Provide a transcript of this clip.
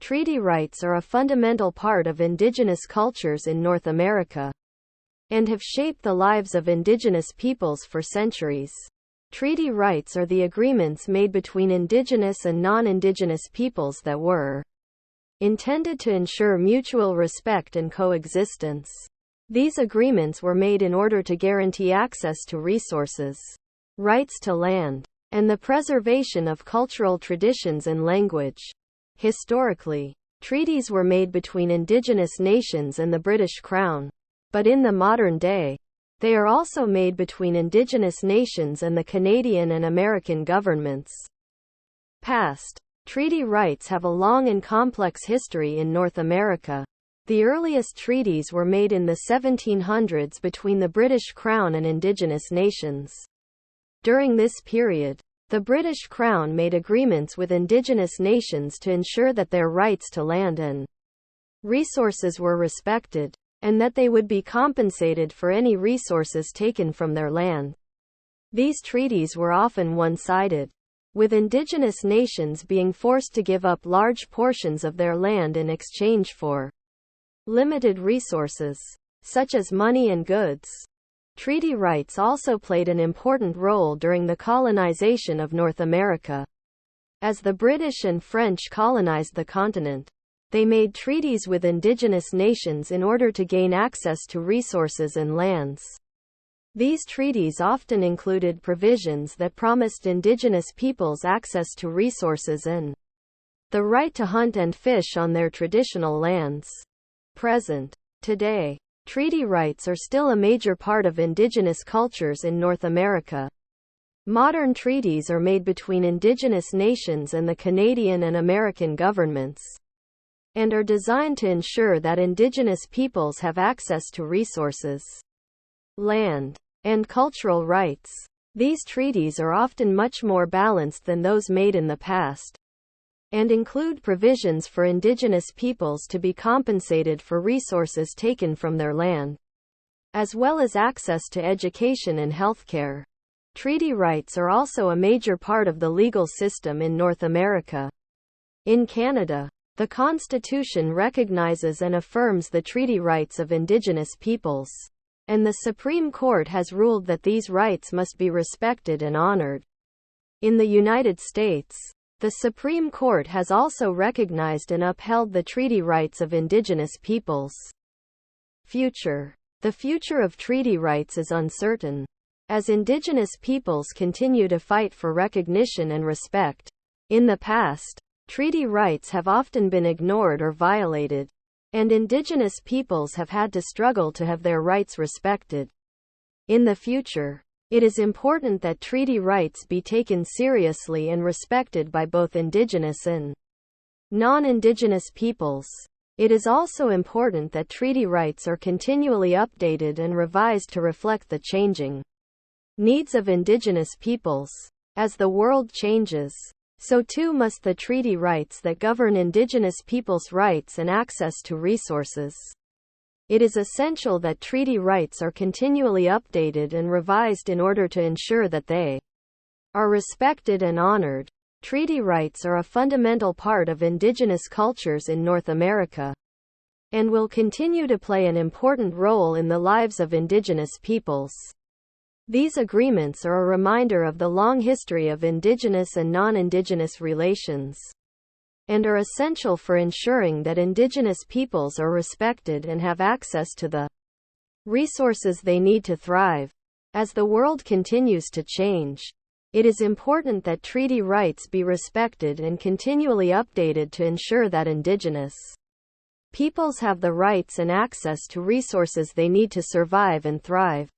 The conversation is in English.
Treaty rights are a fundamental part of indigenous cultures in North America and have shaped the lives of indigenous peoples for centuries. Treaty rights are the agreements made between indigenous and non-indigenous peoples that were intended to ensure mutual respect and coexistence. These agreements were made in order to guarantee access to resources, rights to land, and the preservation of cultural traditions and language. Historically, treaties were made between indigenous nations and the British Crown, but in the modern day, they are also made between indigenous nations and the Canadian and American governments. Past treaty rights have a long and complex history in North America. The earliest treaties were made in the 1700s between the British Crown and indigenous nations. During this period, the British Crown made agreements with indigenous nations to ensure that their rights to land and resources were respected, and that they would be compensated for any resources taken from their land. These treaties were often one-sided, with indigenous nations being forced to give up large portions of their land in exchange for limited resources, such as money and goods. Treaty rights also played an important role during the colonization of North America. As the British and French colonized the continent, they made treaties with indigenous nations in order to gain access to resources and lands. These treaties often included provisions that promised indigenous peoples access to resources and the right to hunt and fish on their traditional lands. Today, treaty rights are still a major part of indigenous cultures in North America. Modern treaties are made between indigenous nations and the Canadian and American governments, and are designed to ensure that indigenous peoples have access to resources, land, and cultural rights. These treaties are often much more balanced than those made in the past, and include provisions for indigenous peoples to be compensated for resources taken from their land, as well as access to education and healthcare. Treaty rights are also a major part of the legal system in North America. In Canada, the Constitution recognizes and affirms the treaty rights of Indigenous peoples, and the Supreme Court has ruled that these rights must be respected and honored. In the United States, the Supreme Court has also recognized and upheld the treaty rights of Indigenous peoples. The future of treaty rights is uncertain, as Indigenous peoples continue to fight for recognition and respect. In the past, treaty rights have often been ignored or violated, and Indigenous peoples have had to struggle to have their rights respected. In the future, it is important that treaty rights be taken seriously and respected by both Indigenous and non-Indigenous peoples. It is also important that treaty rights are continually updated and revised to reflect the changing needs of Indigenous peoples. As the world changes, so too must the treaty rights that govern Indigenous peoples' rights and access to resources. It is essential that treaty rights are continually updated and revised in order to ensure that they are respected and honored. Treaty rights are a fundamental part of Indigenous cultures in North America, and will continue to play an important role in the lives of Indigenous peoples. These agreements are a reminder of the long history of Indigenous and non-Indigenous relations, and are essential for ensuring that Indigenous peoples are respected and have access to the resources they need to thrive. As the world continues to change, it is important that treaty rights be respected and continually updated to ensure that Indigenous peoples have the rights and access to resources they need to survive and thrive.